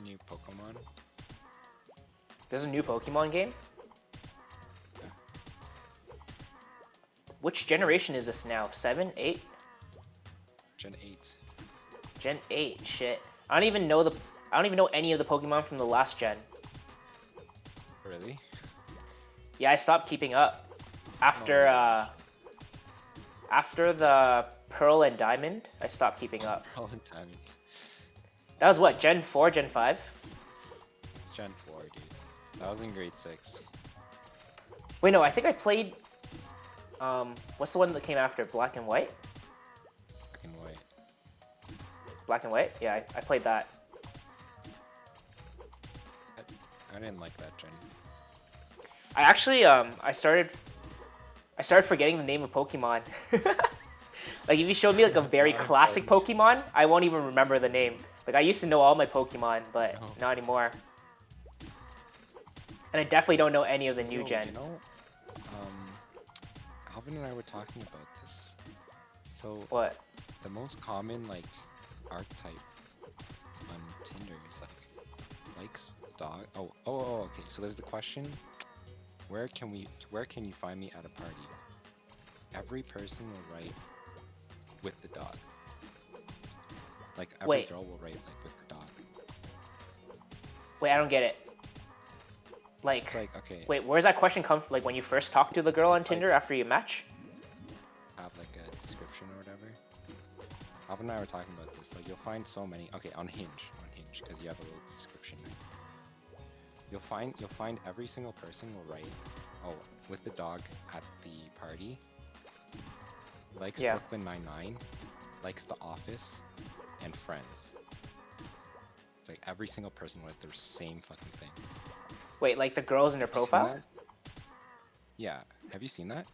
new Pokemon. There's a new Pokemon game? Yeah. Which generation is this now? 7? 8? Gen 8. Gen 8, shit. I don't even know any of the Pokemon from the last gen. Really? Yeah, I stopped keeping up. After after the Pearl and Diamond, I stopped keeping up. Pearl and Diamond. That was what, Gen 4, Gen 5? It's Gen 4, dude. That was in grade 6. Wait, no, I think I played what's the one that came after? Black and White? Black and White. Black and White? Yeah, I played that. I didn't like that gen. I actually I started forgetting the name of Pokemon. Like if you showed me like a very classic Pokemon, I won't even remember the name. Like I used to know all my Pokemon, but not anymore. And I definitely don't know any of the new gen. You know, Alvin and I were talking about this. So What? the most common like archetype on Tinder is like likes dog. Oh, okay. So there's the question: where can you find me at a party? Every person will write with the dog. Like every girl will write like with the dog. Wait, I don't get it. Like, it's like okay. Wait, where's that question come from? Like when you first talk to the girl on Tinder after you match? Have like a description or whatever. Alvin and I were talking about this. Like you'll find so many. Okay, on Hinge, because you have a little description. Right? You'll find every single person will write, oh, with the dog at the party. Likes Brooklyn Nine-Nine, likes The Office, and Friends. It's like every single person with their same fucking thing. Wait, like the girls in their profile? Yeah. Have you seen that?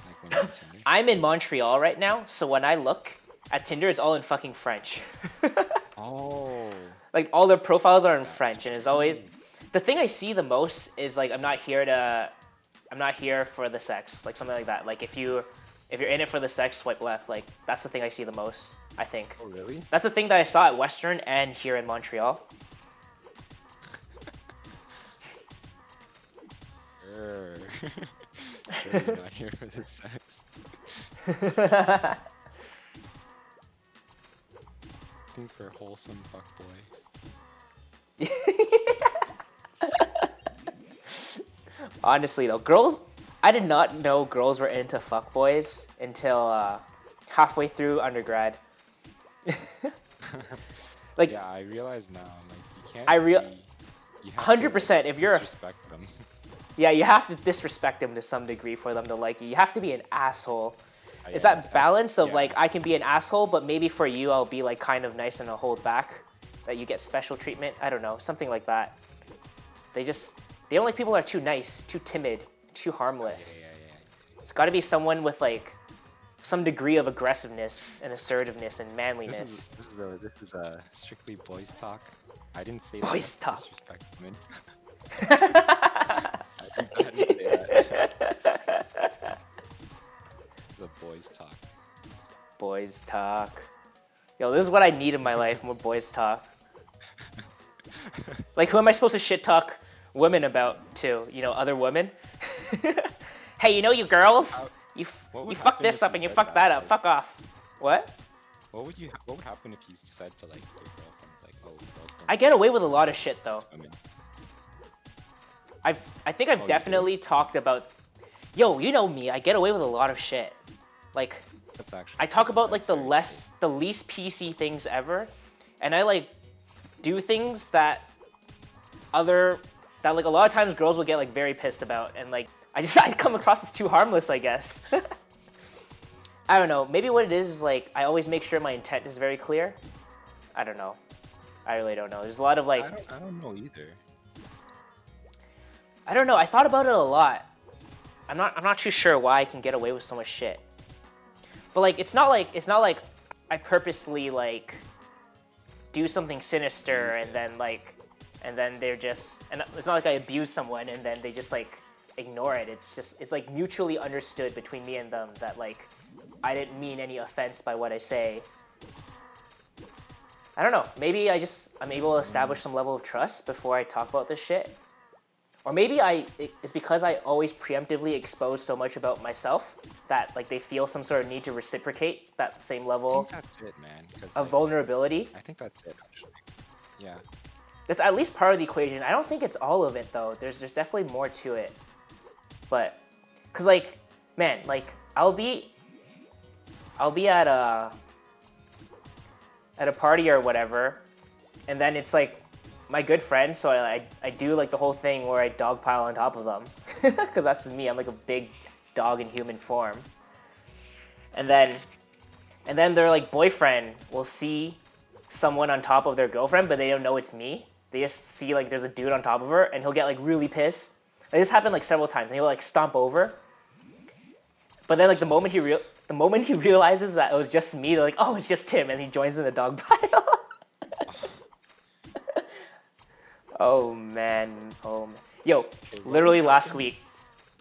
Like when you're on Tinder? I'm in Montreal right now, so when I look at Tinder, it's all in fucking French. Oh. Like all their profiles are in French, and it's always the thing I see the most is like I'm not here for the sex, like something like that. Like if you're in it for the sex, swipe left. Like that's the thing I see the most, I think. Oh really? That's the thing that I saw at Western and here in Montreal. Sure, you're not here for the sex. Looking for a wholesome fuckboy. Honestly though, I did not know girls were into fuckboys until halfway through undergrad. Like, yeah, I realize now. Like, you can't. 100%. If you're disrespect them. Yeah, you have to disrespect them to some degree for them to like you. You have to be an asshole. Is that balance of like I can be an asshole, but maybe for you I'll be like kind of nice and I'll hold back, that you get special treatment. I don't know, something like that. They don't like people that are too nice, too timid, too harmless. It's got to be someone with like some degree of aggressiveness and assertiveness and manliness. This is strictly boys talk. I didn't say boys talk. Disrespect women. I didn't say that. The boys talk. Boys talk. Yo, this is what I need in my life, more boys talk. Like, who am I supposed to shit talk women about to? You know, other women? Hey, you know you girls? You fuck this up and you fuck that up. Fuck off. What? What would happen if you said to like your girlfriends like, oh, girls don't I get away with a lot of shit though. women. I think I've definitely talked about. Yo, you know me. I get away with a lot of shit. Like, That's actually I talk about like the least PC things ever, and I like do things that like a lot of times girls will get like very pissed about, and like I come across as too harmless, I guess. I don't know. Maybe what it is like I always make sure my intent is very clear. I don't know. I really don't know. There's a lot of like. I don't know either. I don't know. I thought about it a lot. I'm not too sure why I can get away with so much shit. But like it's not like I purposely like do something sinister and then they're just, and it's not like I abuse someone and then they just like ignore it. It's like mutually understood between me and them that like I didn't mean any offense by what I say. I don't know. Maybe I'm able to establish some level of trust before I talk about this shit. Or maybe it's because I always preemptively expose so much about myself that like they feel some sort of need to reciprocate that same I level think that's it, man. Because of like, vulnerability. I think that's it, actually. Yeah. That's at least part of the equation. I don't think it's all of it though. There's definitely more to it. But, cause like, man, like I'll be at a party or whatever, and then it's like my good friend, so I do like the whole thing where I dogpile on top of them, because that's me. I'm like a big dog in human form. And then their like boyfriend will see someone on top of their girlfriend, but they don't know it's me. They just see like there's a dude on top of her, and he'll get like really pissed. Like, this happened like several times, and he'll like stomp over. But then like the moment he realizes that it was just me, they're like, oh, it's just him, and he joins in the dog pile. Oh man, oh man. Yo, Okay, literally last week.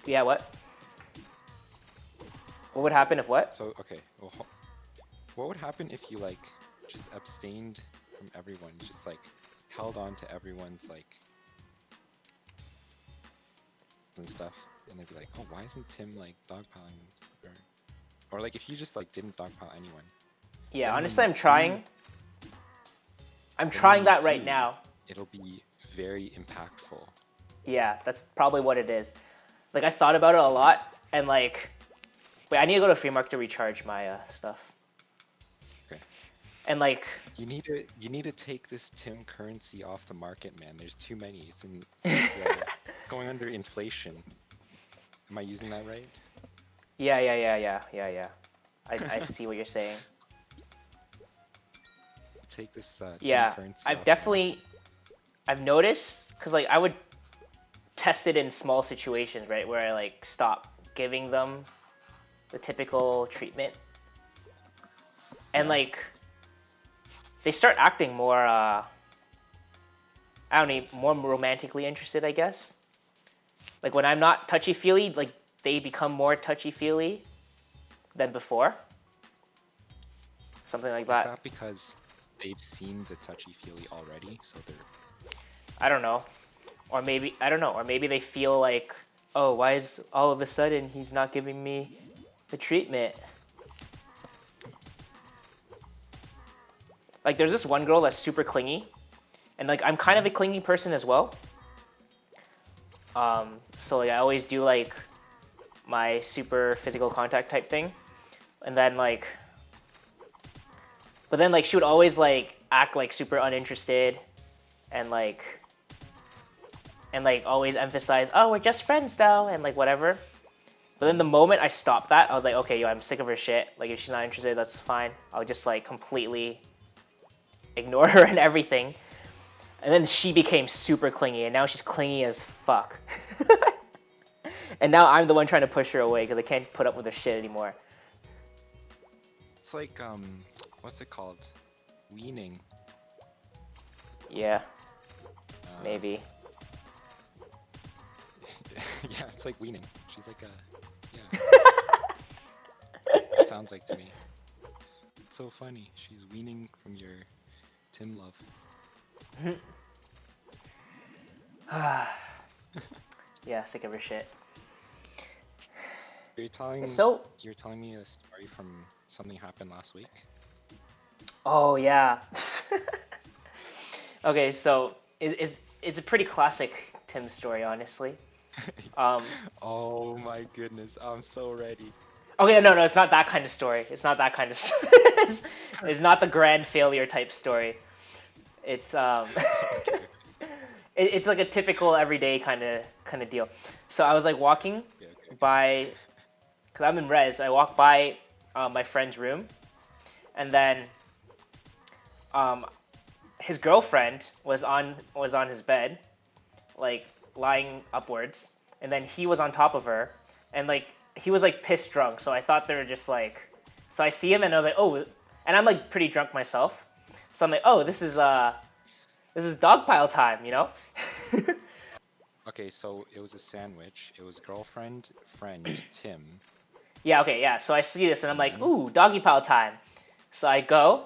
Yeah, what? What would happen if what? So, okay, well, what would happen if you, like, just abstained from everyone, just, like, held on to everyone's, like, and stuff, and they'd be like, oh, why isn't Tim, like, dogpiling? Or, like, if you just, like, didn't dogpile anyone. Yeah, then honestly, when I'm trying. you- I'm then trying when you that right do, now. It'll be very impactful. Yeah, that's probably what it is. Like, I thought about it a lot, and like, wait, I need to go to Free Market to recharge my stuff. Okay. And like, You need to take this Tim currency off the market, man. There's too many. It's going under inflation. Am I using that right? yeah. I see what you're saying. Take this Tim Yeah, currency I've off definitely, I've noticed, because like I would test it in small situations, right, where I like stop giving them the typical treatment, and Yeah. like they start acting more I don't know, more romantically interested, I guess. Like when I'm not touchy-feely, like they become more touchy-feely than before. Something like Is that. that because they've seen the touchy-feely already, so they're... I don't know. Or maybe, I don't know, or maybe they feel like, oh, why is all of a sudden he's not giving me the treatment? Like there's this one girl that's super clingy, and like I'm kind of a clingy person as well. So like I always do like my super physical contact type thing, and then like, but then like she would always like act like super uninterested, and like always emphasize, oh, we're just friends now, and like whatever. But then the moment I stopped that, I was like, okay, yo, I'm sick of her shit. Like if she's not interested, that's fine. I'll just like completely ignore her and everything. And then she became super clingy, and now she's clingy as fuck. And now I'm the one trying to push her away because I can't put up with her shit anymore. It's like, what's it called? Weaning. Yeah, maybe. Yeah, it's like weaning. She's like yeah. It sounds like to me. It's so funny. She's weaning from your Tim love. Yeah, sick of her shit. You're telling me a story from something happened last week? Oh yeah. Okay, so it's a pretty classic Tim story, honestly. Oh my goodness, I'm so ready. Okay, no, it's not that kind of story. It's not that kind of story. It's not the grand failure type story. It's it's like a typical everyday kind of deal. So I was like walking by, cause I'm in res. I walked by my friend's room, and then his girlfriend was on his bed, like lying upwards, and then he was on top of her, and like he was like pissed drunk. So I thought they were just like, so I see him and I was like, oh, and I'm like pretty drunk myself, so I'm like, oh, this is dogpile time, you know? Okay, so it was a sandwich. It was girlfriend, friend, Tim. Yeah, okay, yeah. So I see this and I'm like, ooh, doggy pile time. So I go,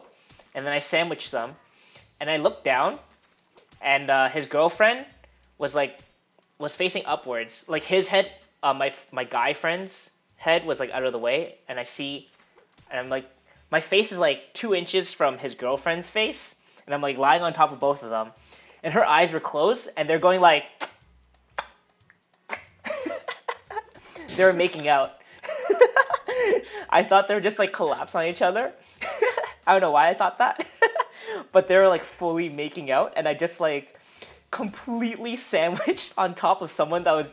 and then I sandwich them, and I looked down, and his girlfriend was was facing upwards. Like his head, my guy friend's head was like out of the way, and and I'm like, my face is like 2 inches from his girlfriend's face, and I'm like lying on top of both of them, and her eyes were closed, and they're going like, they were making out. I thought they were just like collapse on each other. I don't know why I thought that, but they were like fully making out, and I just like completely sandwiched on top of someone that was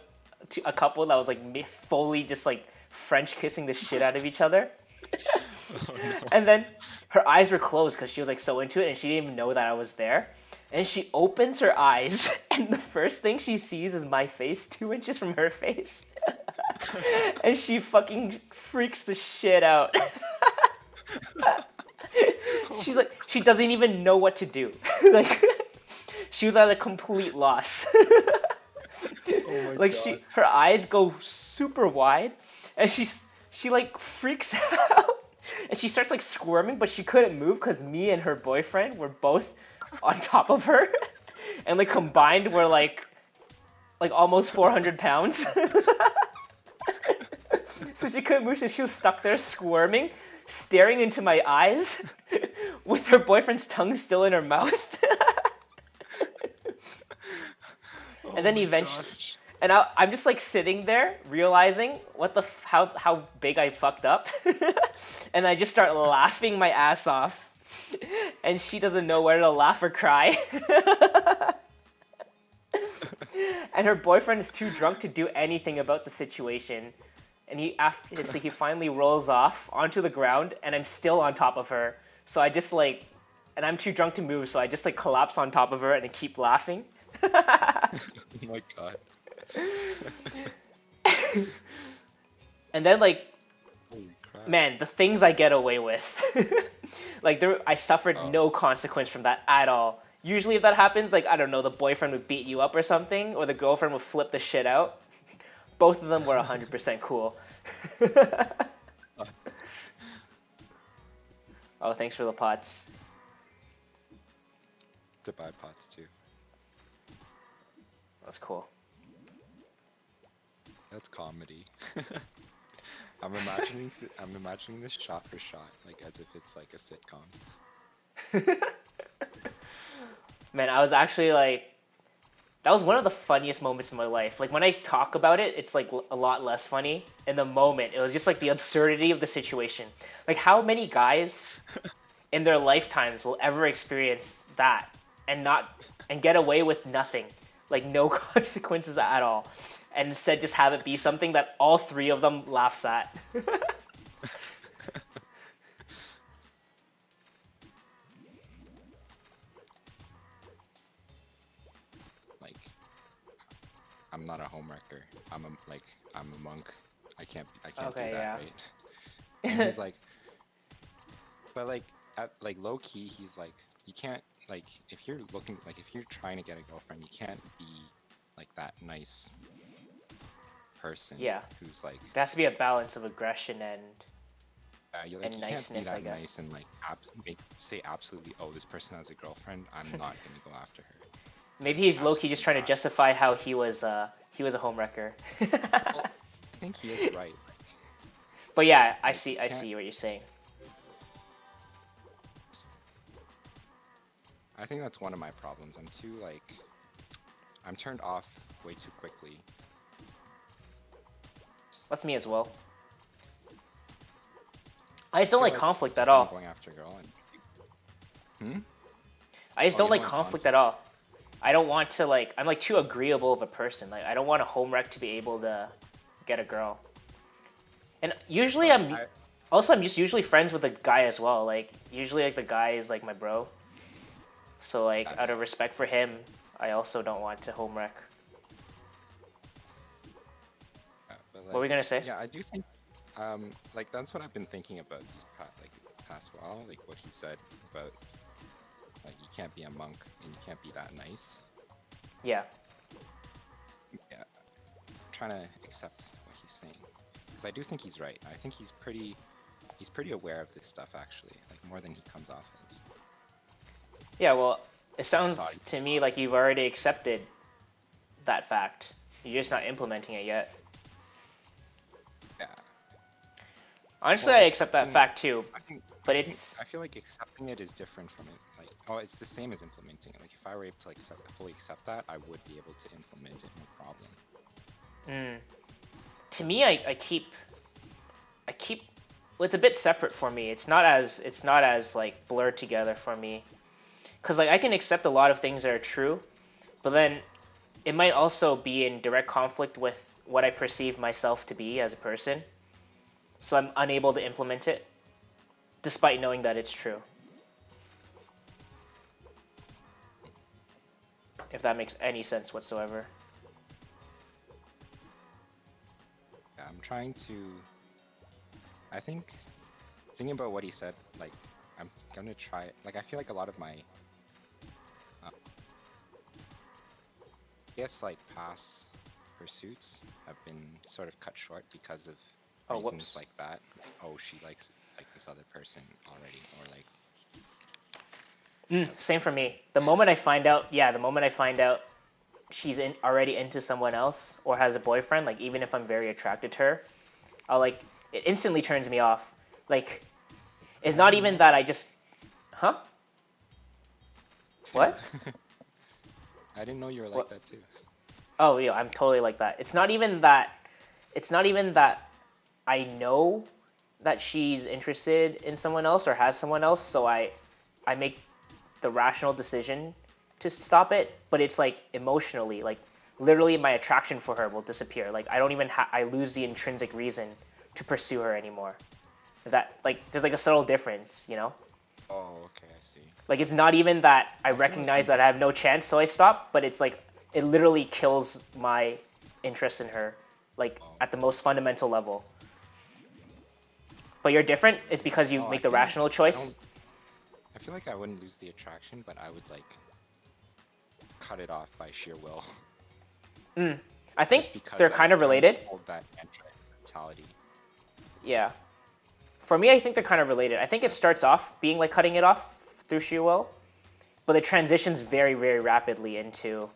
a couple that was like fully just like French kissing the shit out of each other. Oh, no. And then her eyes were closed because she was like so into it, and she didn't even know that I was there. And she opens her eyes, and the first thing she sees is my face 2 inches from her face. And she fucking freaks the shit out. She's like, she doesn't even know what to do. Like, she was at a complete loss. Oh my Like God. her eyes go super wide, and she like freaks out, and she starts like squirming, but she couldn't move because me and her boyfriend were both on top of her, and like combined we're like almost 400 pounds. So she couldn't move, so she was stuck there squirming, staring into my eyes, with her boyfriend's tongue still in her mouth. Oh And then my eventually, gosh. and I'm just like sitting there realizing how big I fucked up, and I just start laughing my ass off, and she doesn't know whether to laugh or cry. And her boyfriend is too drunk to do anything about the situation, and it's like he finally rolls off onto the ground, and I'm still on top of her. So I just like, and I'm too drunk to move, so I just like collapse on top of her and I keep laughing. Oh my God. And then like, Holy crap. man, the things I get away with. Like I suffered Oh. no consequence from that at all. Usually if that happens, like, I don't know, the boyfriend would beat you up or something, or the girlfriend would flip the shit out. Both of them were 100% cool. Oh, thanks for the pots. To buy pots too. That's cool. That's comedy. I'm imagining this shot for shot, like as if it's like a sitcom. Man, I was actually like, that was one of the funniest moments of my life. Like when I talk about it, it's like a lot less funny. In the moment, it was just like the absurdity of the situation. Like how many guys in their lifetimes will ever experience that and get away with nothing, like no consequences at all, and instead just have it be something that all three of them laughs at. Like, I'm not a homewrecker. I'm a monk. I can't Okay, do that, yeah. right? And he's like, but like at like low key, he's like, you can't like if you're trying to get a girlfriend, you can't be like that nice person Yeah. who's like, There has to be a balance of aggression and you and can't be niceness, I that guess. nice and like say absolutely, oh, this person has a girlfriend, I'm not gonna go after her. Maybe he's low-key just trying to Absolutely not. justify how he was a homewrecker. Well, I think he is right. But yeah, I Like, see you I can't. see what you're saying. I think that's one of my problems. I'm turned off way too quickly. That's me as well. I just I don't feel like conflict at if I'm all. going after a girl and I just oh, don't you like don't like conflict at all. I don't want to like, I'm like too agreeable of a person. Like I don't want a home wreck to be able to get a girl. And usually But I'm just usually friends with a guy as well. Like usually like the guy is like my bro. So like Got out it. of respect for him, I also don't want to home wreck. but What were we gonna say? yeah, I do think like that's what I've been thinking about these past while, like what he said about like you can't be a monk and you can't be that nice. Yeah. Yeah, I'm trying to accept what he's saying because I do think he's right. I think he's pretty aware of this stuff actually, like more than he comes off as. Yeah, well, It sounds to me like you've already accepted that fact. You're just not implementing it yet. Yeah. Honestly, Well, I accept that fact too, but I feel like accepting it is different from it. Like, oh, it's the same as implementing it. Like, if I were able to like fully accept that, I would be able to implement it, no problem. To me, I keep. Well, it's a bit separate for me. It's not as like blurred together for me, because like I can accept a lot of things that are true, but then it might also be in direct conflict with what I perceive myself to be as a person. So I'm unable to implement it, despite knowing that it's true. If that makes any sense whatsoever. Yeah, I'm trying to. I think, thinking about what he said, like, I'm gonna try. Like, I feel like a lot of my, I guess, like past pursuits have been sort of cut short because of reasons like that. Like, oh, she likes like this other person already, or like. Same for me. The moment I find out, she's already into someone else or has a boyfriend, like even if I'm very attracted to her, I'll like it instantly turns me off. Like it's not even that I just, huh? What? I didn't know you were like that too. Oh yeah, I'm totally like that. It's not even that. It's not even that I know that she's interested in someone else or has someone else, so I make the rational decision to stop it. But it's like emotionally, like literally, my attraction for her will disappear. Like I don't even I lose the intrinsic reason to pursue her anymore. That like there's like a subtle difference, you know? Oh, okay, I see. Like it's not even that I recognize that I have no chance, so I stop. But it's like it literally kills my interest in her, like at the most fundamental level. But you're different. It's because you make the rational choice. I feel like I wouldn't lose the attraction, but I would like cut it off by sheer will. I think they're kind of related. Hold that mentality. Yeah. For me, I think they're kind of related. I think it starts off being like cutting it off through sheer will, but it transitions very, very rapidly into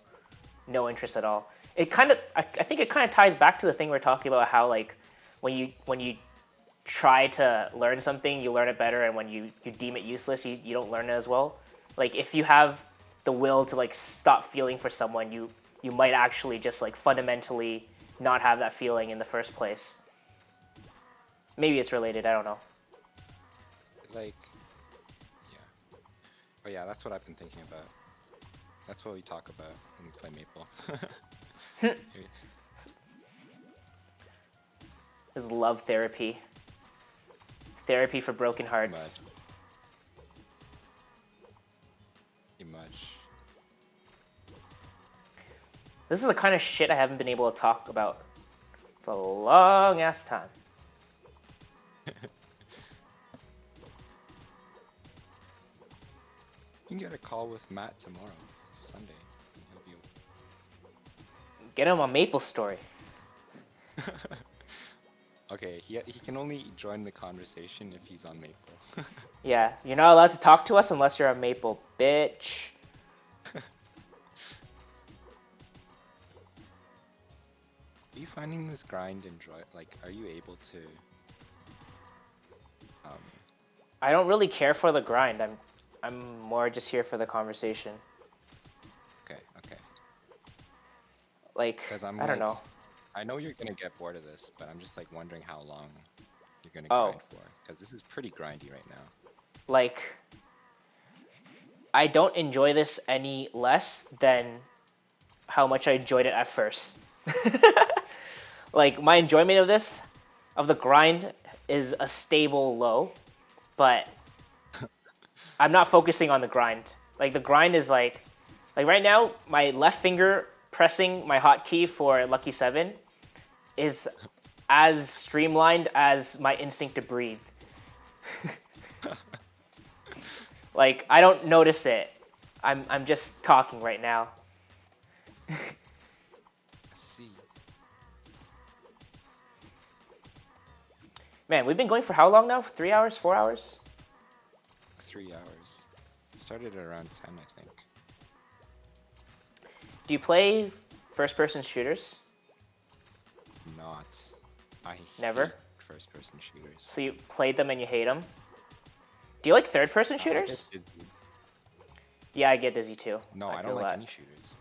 no interest at all. It kind of, I think it kind of ties back to the thing we we're talking about, how like when you try to learn something, you learn it better, and when you deem it useless, you don't learn it as well. Like if you have the will to like stop feeling for someone, you might actually just like fundamentally not have that feeling in the first place. Maybe it's related, I don't know. Like, yeah. Oh yeah, that's what I've been thinking about. That's what we talk about when we play Maple. This is love therapy. Therapy for broken hearts. Pretty much. This is the kind of shit I haven't been able to talk about for a long ass time. You can get a call with Matt tomorrow. It's Sunday. He'll be... Get him a Maple story. Okay, he can only join the conversation if he's on Maple. Yeah, you're not allowed to talk to us unless you're on Maple, bitch. Are you finding this grind enjoy? Like, are you able to? I don't really care for the grind. I'm more just here for the conversation. Okay. Like, I don't know. I know you're gonna get bored of this, but I'm just like wondering how long you're gonna grind for, because this is pretty grindy right now. Like, I don't enjoy this any less than how much I enjoyed it at first. Like, my enjoyment of this, of the grind, is a stable low, but I'm not focusing on the grind. Like, the grind is like right now, my left finger pressing my hotkey for Lucky 7 is as streamlined as my instinct to breathe. Like, I don't notice it. I'm just talking right now. See. Man, we've been going for how long now? 3 hours? 4 hours? 3 hours. Started at around 10, I think. Do you play first-person shooters? Not. I Never? hate first-person shooters. So you played them and you hate them? Do you like third-person I get shooters? dizzy. Yeah, I get dizzy too. No, I don't feel like that. any shooters.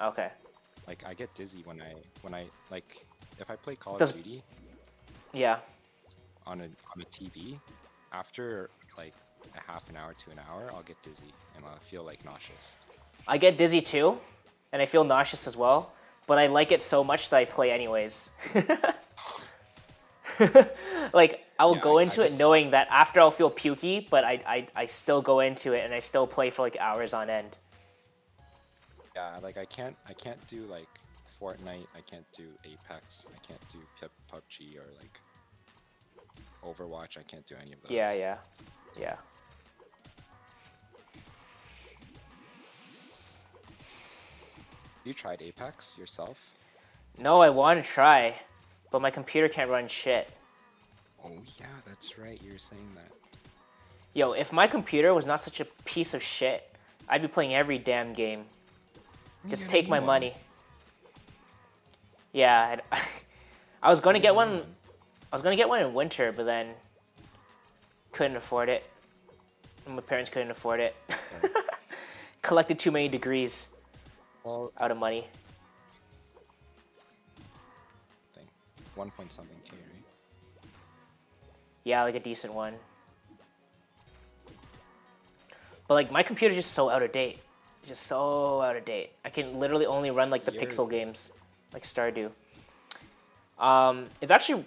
Okay. Like I get dizzy when I like if I play Call Does- of Duty Yeah. on a TV, after like a half an hour to an hour, I'll get dizzy and I'll feel like nauseous. I get dizzy too, and I feel nauseous as well, but I like it so much that I play anyways. Like, I will go into it knowing that after I'll feel pukey, but I still go into it and I still play for like hours on end. Yeah, like I can't do like Fortnite, I can't do Apex, I can't do PUBG or like Overwatch, I can't do any of those. Yeah. You tried Apex yourself? No, I want to try, but my computer can't run shit. Oh yeah, that's right, you were saying that. Yo, if my computer was not such a piece of shit, I'd be playing every damn game. Just take my money. Yeah, I was gonna get one. I was gonna get one in winter, but then couldn't afford it. And my parents couldn't afford it. Collected too many degrees. Well, Out of money. thing. 1 point something K, right? Yeah, like a decent one. But like my computer's just so out of date. Just so out of date. I can literally only run like the pixel games, like Stardew. It's actually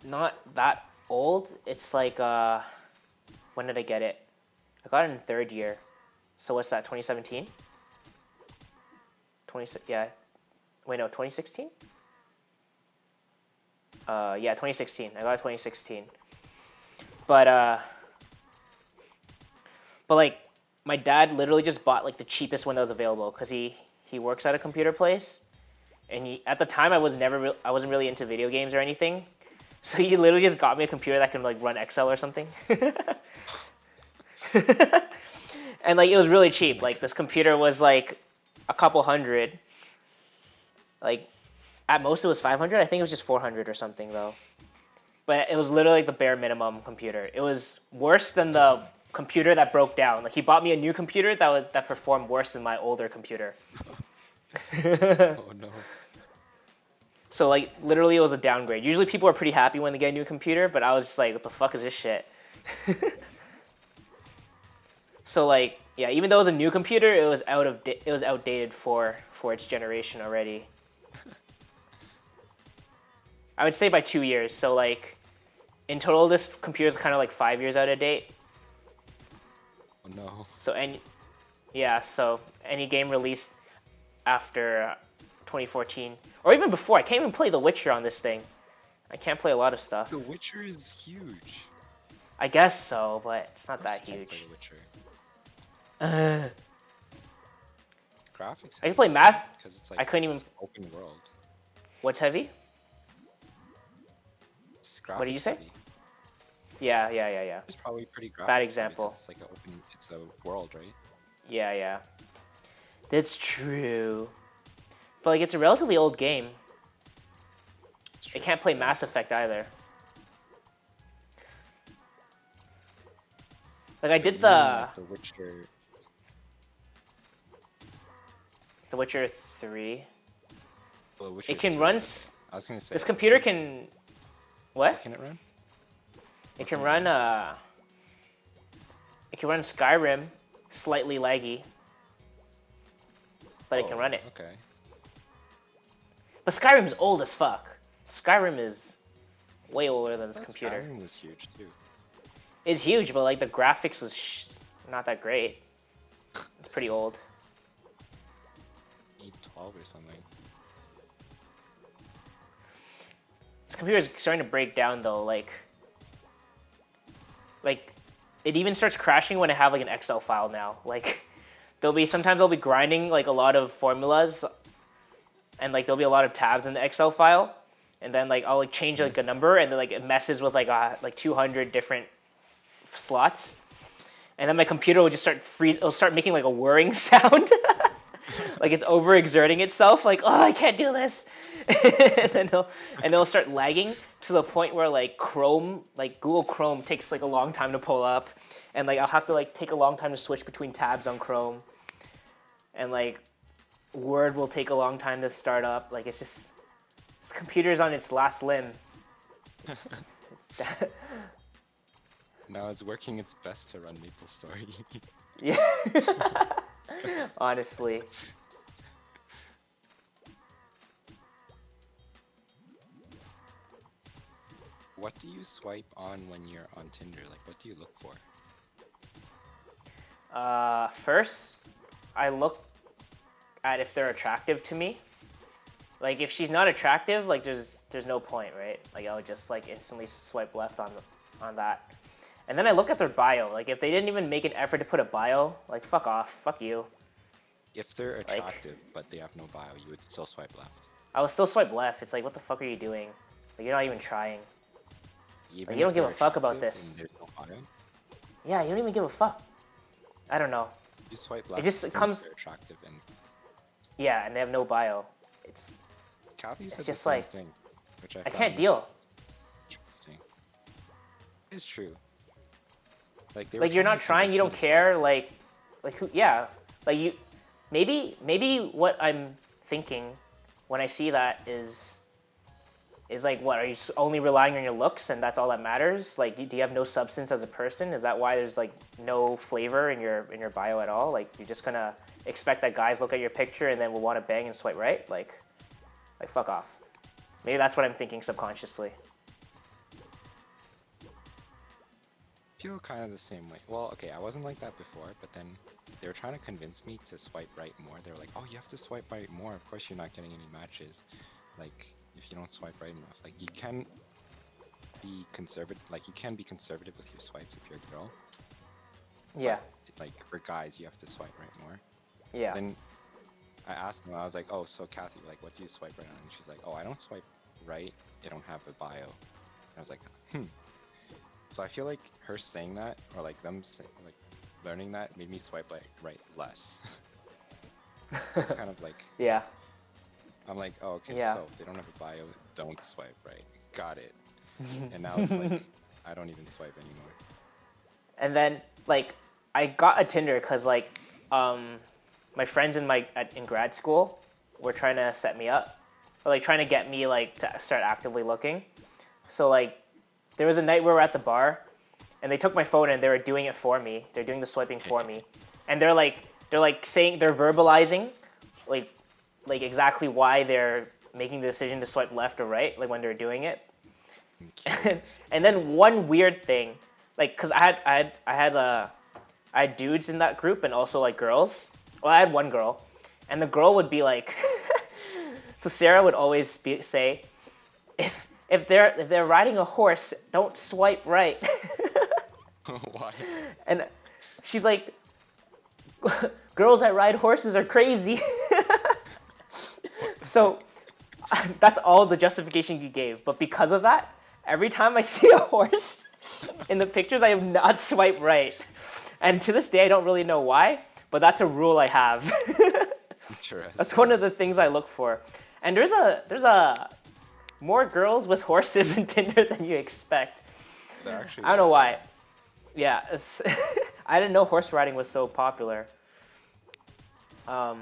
not that old. It's like when did I get it? I got it in third year. So what's that? 2017? 2016? Yeah, 2016. I got it 2016. But like my dad literally just bought like the cheapest one that was available because he works at a computer place, and at the time I wasn't really into video games or anything, so he literally just got me a computer that can like run Excel or something. And like it was really cheap. Like this computer was like a couple hundred. Like at most it was 500. I think it was just 400 or something though. But it was literally like the bare minimum computer. It was worse than the computer that broke down. Like he bought me a new computer that performed worse than my older computer. Oh no. So like literally it was a downgrade. Usually people are pretty happy when they get a new computer, but I was just like, what the fuck is this shit? So like yeah, even though it was a new computer, it was outdated for its generation already. I would say by 2 years. So like in total, this computer is kind of like 5 years out of date. Oh no. So so any game released after 2014 or even before, I can't even play The Witcher on this thing. I can't play a lot of stuff. The Witcher is huge. I guess so, but it's not that huge. Play The Witcher. Graphics. I can play Mass. Because it's like I couldn't even. open world. What's heavy? What did you say? Heavy. Yeah. It's probably pretty graphics. Bad example. It's like it's a world, right? Yeah. That's true. But like, it's a relatively old game. It can't play Mass Effect either. Like I did like The Witcher. The Witcher 3. The Witcher It can 3, run. I was gonna say. This computer can. What? What can it run? It can run. It can run Skyrim, slightly laggy, but it can run it. Okay. But Skyrim's old as fuck. Skyrim is way older than this computer. Skyrim was huge too. It's huge, but like the graphics was not that great. It's pretty old. 12 or something. This computer is starting to break down though. Like it even starts crashing when I have like an Excel file now. Like sometimes I'll be grinding like a lot of formulas, and like there'll be a lot of tabs in the Excel file, and then like I'll like change like a number, and then like it messes with like 200 different slots, and then my computer will just start it'll start making like a whirring sound. like it's overexerting itself. Like, oh, I can't do this, and then it'll start lagging to the point where like Chrome, like Google Chrome, takes like a long time to pull up, and like I'll have to like take a long time to switch between tabs on Chrome, and like Word will take a long time to start up. Like it's just this computer's on its last limb. It's Now it's working its best to run MapleStory. yeah. Honestly. What do you swipe on when you're on Tinder? Like, what do you look for? First, I look at if they're attractive to me. Like, if she's not attractive, like, there's no point, right? Like, I would just, like, instantly swipe left on that. And then I look at their bio. Like, if they didn't even make an effort to put a bio, like, fuck off. Fuck you. If they're attractive, but they have no bio, you would still swipe left. I would still swipe left. It's like, what the fuck are you doing? Like, you're not even trying. Even like, you don't if give a they're fuck about attractive this. and there's no bio, Yeah, you don't even give a fuck. I don't know. you swipe left. It just if comes. they're attractive and Yeah, and they have no bio. It's Kathy said just the same like thing, which I I found can't deal. interesting. It's true. Like they were Like you're trying not to trying, convince you me don't to care. Like who? Yeah, like you. Maybe what I'm thinking when I see that is like, what, are you only relying on your looks and that's all that matters? Like, do you have no substance as a person? Is that why there's like no flavor in your bio at all? Like, you're just gonna expect that guys look at your picture and then will want to bang and swipe right? Like fuck off. Maybe that's what I'm thinking subconsciously. feel kind of the same way. Well, okay, I wasn't like that before, but then they were trying to convince me to swipe right more. They were like, oh, you have to swipe right more. Of course you're not getting any matches. Like, if you don't swipe right enough. Like, you can be conservative. Like, you can be conservative with your swipes if you're a girl. Yeah. But, like, for guys, you have to swipe right more. Yeah. Then I asked them, I was like, oh, so Kathy, like, what do you swipe right on? And she's like, oh, I don't swipe right. I don't have a bio. And I was like, So I feel like her saying that, or like them like learning that, made me swipe like right less. It's kind of like, yeah. I'm like, oh, okay, Yeah. so if they don't have a bio, don't swipe right. Got it. And now it's like, I don't even swipe anymore. And then like I got a Tinder because like my friends in grad school were trying to set me up, or like trying to get me like to start actively looking. So like there was a night we were at the bar, and they took my phone and they were doing it for me. They're doing the swiping for me, and they're verbalizing like exactly why they're making the decision to swipe left or right, like when they're doing it. And then one weird thing, like, cause I had dudes in that group and also like girls. Well, I had one girl, and the girl would be like, so Sarah would always say, if they're riding a horse, don't swipe right. Why? And she's like, girls that ride horses are crazy. So that's all the justification you gave. But because of that, every time I see a horse in the pictures, I have not swiped right. And to this day, I don't really know why, but that's a rule I have. That's one of the things I look for. And there's a more girls with horses in Tinder than you expect. I don't know why. Yeah, I didn't know horse riding was so popular. I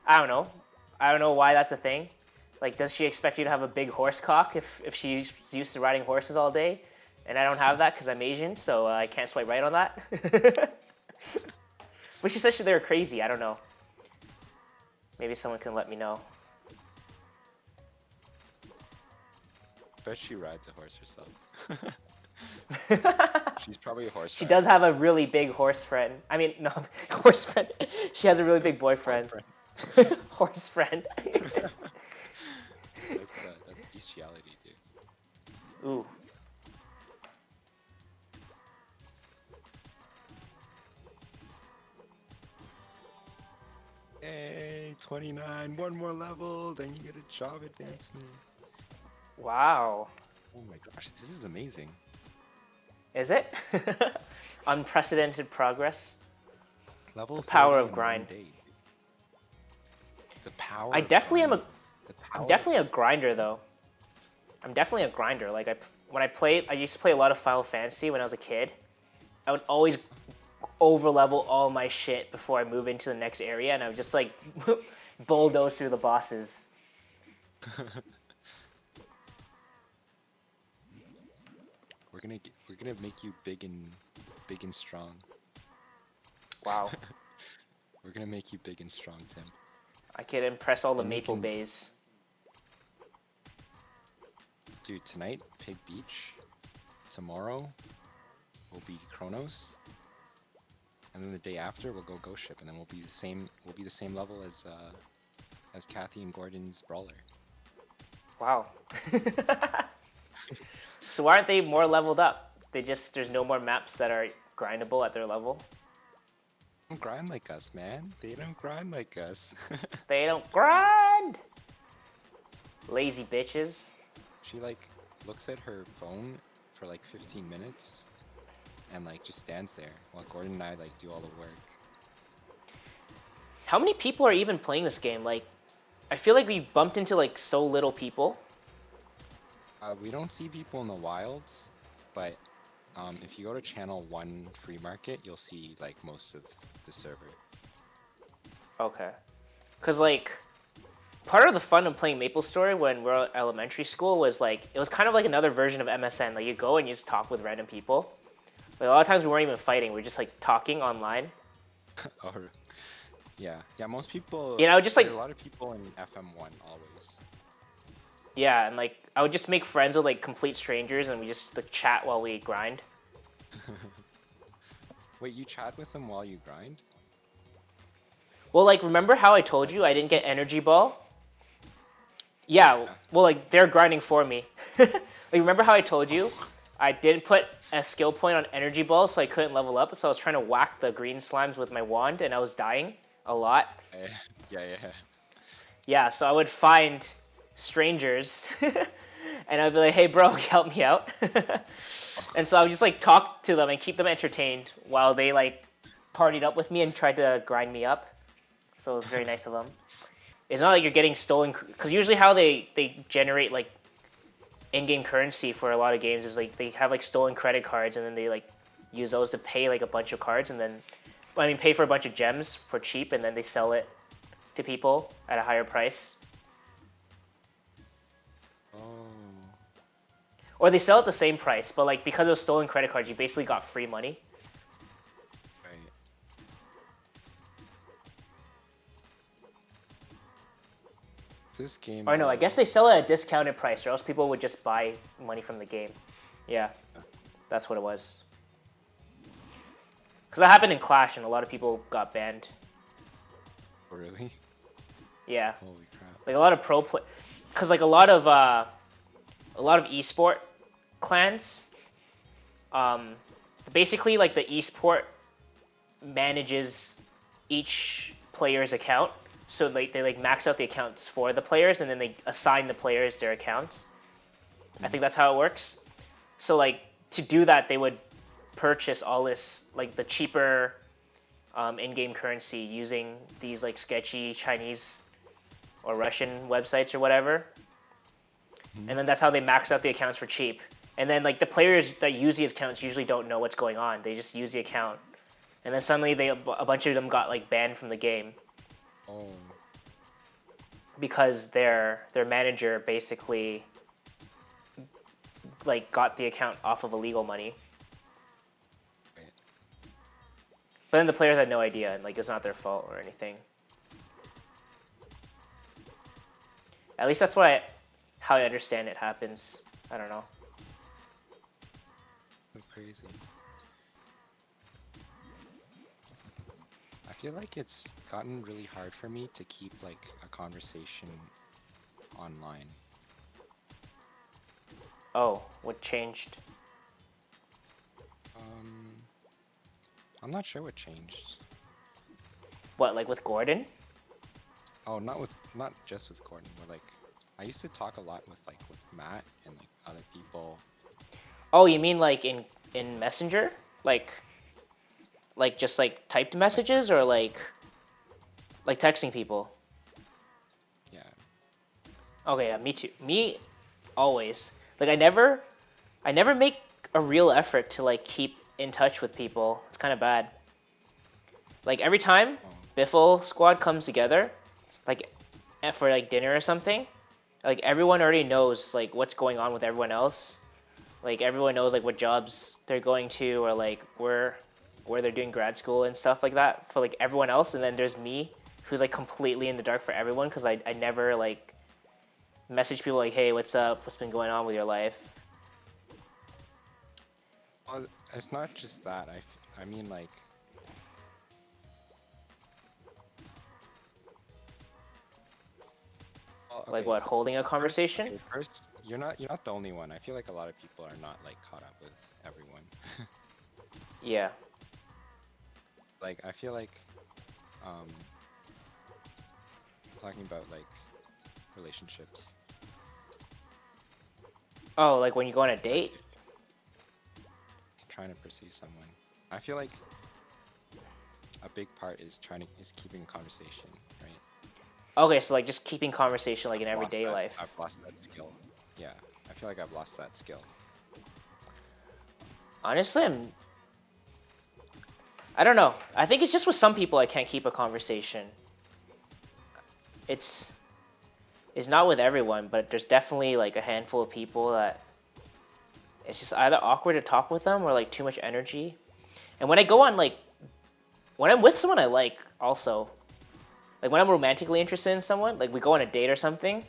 don't know. I don't know why that's a thing. Like, does she expect you to have a big horse cock if she's used to riding horses all day? And I don't have that because I'm Asian, so I can't swipe right on that. But she said they were crazy. I don't know. Maybe someone can let me know. Bet she rides a horse herself. She's probably a horse. She does have a really big horse friend. I mean, no, horse friend. She has a really big boyfriend. Horse friend. That's bestiality, dude. Ooh. Hey, 29, one more level, then you get a job advancement. Wow. Oh my gosh, this is amazing. Is it? Unprecedented progress. Level the power 30 of in grind. 1 day. power I of definitely am grinding. The I'm power definitely a of grinder though. I'm definitely a grinder. Like I used to play a lot of Final Fantasy when I was a kid. I would always over level all my shit before I move into the next area, and I would just like bulldoze through the bosses. we're gonna make you big and strong. Wow. We're gonna make you big and strong, Tim. I could impress all the Then you Maple can, Bays. dude, tonight, Pig Beach. Tomorrow will be Kronos. And then the day after we'll go Ghost Ship, and then we'll be the same level as Kathy and Gordon's brawler. Wow. So why aren't they more leveled up? There's no more maps that are grindable at their level. They don't grind like us, man. They don't grind like us. They don't grind. Lazy bitches. She like looks at her phone for like 15 minutes and like just stands there while Gordon and I like do all the work. How many people are even playing this game? Like, I feel like we bumped into like so little people. We don't see people in the wild, but if you go to channel 1 free market, you'll see like most of the server. Okay. Cause like, part of the fun of playing MapleStory when we're at elementary school was like, it was kind of like another version of MSN. Like you go and you just talk with random people. Like a lot of times we weren't even fighting, we were just like talking online. Or yeah, most people. You know, just like there are a lot of people in FM1 always. yeah, and like I would just make friends with like complete strangers, and we just like chat while we grind. Wait, you chat with them while you grind? Well, like remember how I told you I didn't get energy ball? Yeah, well like they're grinding for me. Like remember how I told you I didn't put a skill point on energy ball, so I couldn't level up. So I was trying to whack the green slimes with my wand, and I was dying a lot. Yeah. Yeah, so I would find strangers and I'd be like, hey bro, help me out. And so I would just like talk to them and keep them entertained while they like partied up with me and tried to grind me up. So it was very nice of them. It's not like you're getting stolen, because usually how they generate like in-game currency for a lot of games is like they have like stolen credit cards, and then they like use those to pay like a bunch of cards, and then pay for a bunch of gems for cheap, and then they sell it to people at a higher price. Or they sell at the same price, but like because of stolen credit cards, you basically got free money. Right. This game. Or no, I guess they sell it at a discounted price, or else people would just buy money from the game. Yeah, that's what it was. Because that happened in Clash, and a lot of people got banned. Oh, really? Yeah. Holy crap. Like a lot of pro play, because like a lot of esport clans, basically like the esport manages each player's account, so they like max out the accounts for the players, and then they assign the players their accounts. I think that's how it works. So like to do that, they would purchase all this like the cheaper in-game currency using these like sketchy Chinese or Russian websites or whatever. And then that's how they max out the accounts for cheap. And then like the players that use these accounts usually don't know what's going on. They just use the account. And then suddenly a bunch of them got like banned from the game. Oh. Because their manager basically like got the account off of illegal money. Right. But then the players had no idea, and like it's not their fault or anything. At least that's how I understand it happens. I don't know. So crazy. I feel like it's gotten really hard for me to keep like a conversation online. Oh, what changed? I'm not sure what changed. What, like with Gordon? Oh, not just with Gordon, but like I used to talk a lot with Matt and like other people. Oh, you mean like in Messenger? Like just like typed messages, or like texting people? Okay, yeah, me too. Me, always. Like I never make a real effort to like keep in touch with people. It's kind of bad. Like every time Oh, Biffle squad comes together, like for like dinner or something, like everyone already knows like what's going on with everyone else. Like everyone knows like what jobs they're going to or like where they're doing grad school and stuff like that for like everyone else. And then there's me who's like completely in the dark for everyone because I never like message people like, hey, what's up? What's been going on with your life? well, it's not just that. I mean like. Well, Like okay. what, holding a First, conversation? okay, first, you're not the only one. I feel like a lot of people are not like caught up with everyone. Yeah. Like I feel like um talking about like relationships. Oh, like when you go on a Like date? if trying to pursue someone. I feel like a big part is keeping a conversation, right? Okay, so like just keeping conversation like in I've lost everyday that. life. I've lost that skill. Yeah, I feel like I've lost that skill. Honestly, I don't know. I think it's just with some people I can't keep a conversation. It's it's not with everyone, but there's definitely like a handful of people that it's just either awkward to talk with them or like too much energy. And when I go on like when I'm with someone I like also, like when I'm romantically interested in someone, like we go on a date or something,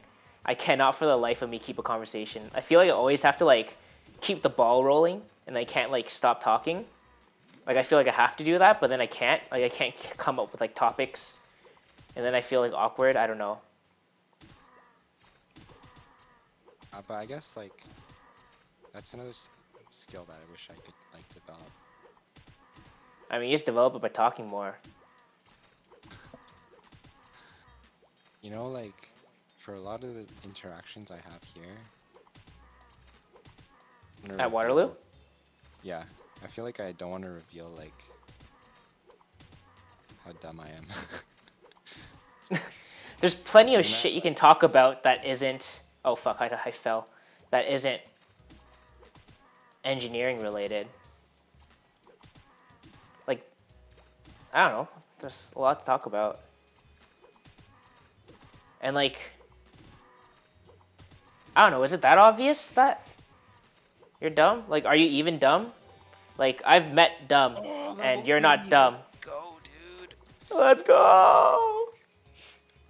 I cannot for the life of me keep a conversation. I feel like I always have to like keep the ball rolling and I can't like stop talking. Like I feel like I have to do that, but then I can't. Like I can't come up with like topics, and then I feel like awkward. I don't know. But I guess like that's another skill that I wish I could like develop. I mean, you just develop it by talking more. You know, like for a lot of the interactions I have here, I'm gonna At Waterloo, reveal. Yeah, I feel like I don't want to reveal like how dumb I am. there's plenty of Doing that, shit you like, can talk about that isn't. Oh fuck! I fell. That isn't engineering related. Like I don't know. There's a lot to talk about, and like I don't know. Is it that obvious that you're dumb? Like, are you even dumb? Like I've met dumb, oh, and level you're not 80, let's dumb. go, dude. Let's go.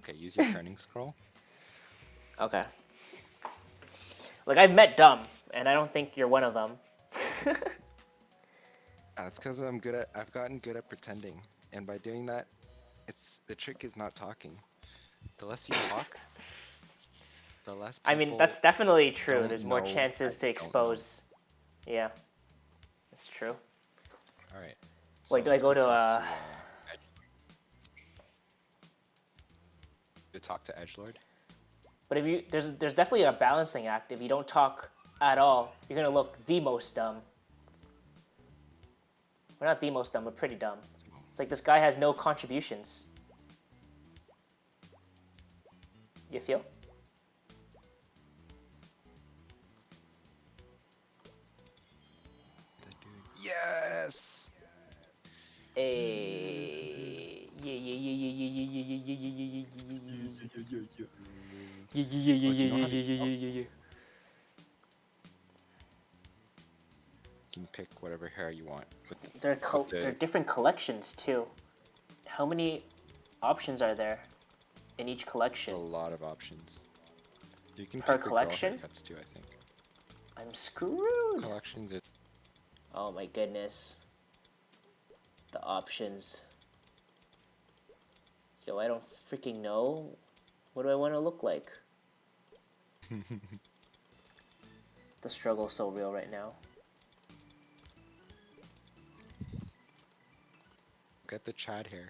Okay, use your turning scroll. Okay. Like I've met dumb, and I don't think you're one of them. That's because I've gotten good at pretending, and by doing that, the trick is not talking. The less you talk, the less I mean, people that's definitely true. don't There's more know that chances to you don't know. expose. Yeah, it's true. All right, so Wait, do I let's go go to talk to Edgelord. But if you there's definitely a balancing act. If you don't talk at all, you're gonna look the most dumb. We're not the most dumb, but pretty dumb. It's like this guy has no contributions. You feel? Yes. Hey. Yeah, yeah, yeah, yeah, yeah, yeah, yeah, yeah, yeah, yeah, yeah, Yeah. yeah, yeah, yeah, Oh, do you know yeah, how to? yeah, Oh, yeah, yeah. you can pick whatever hair you want with They're the different collections too. How many options are there in each a collection? lot of options. You can Per pick the girl collection? haircuts too, I think. I'm screwed. Collections it. Oh my goodness. The options. Yo, I don't freaking know. What do I want to look like? The struggle's so real right now. Get the Chad hair.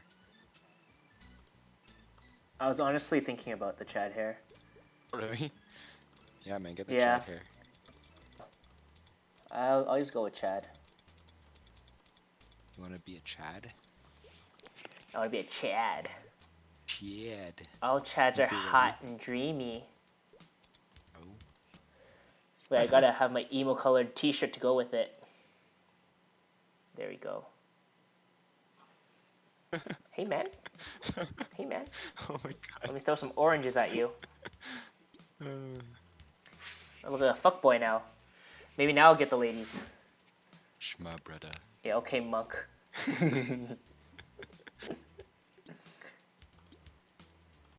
I was honestly thinking about the Chad hair. Really? Yeah, man, get the Yeah, Chad hair. I'll just go with Chad. You wanna be a Chad? I want to be a Chad. Chad. All Chads are Hope you're ready. hot and dreamy. Wait, I gotta have my emo colored t-shirt to go with it. There we go. Hey man. Hey man. Oh my god. Let me throw some oranges at you. Uh, I look like a fuckboy now. Maybe now I'll get the ladies. Shma brother. Yeah, okay, monk.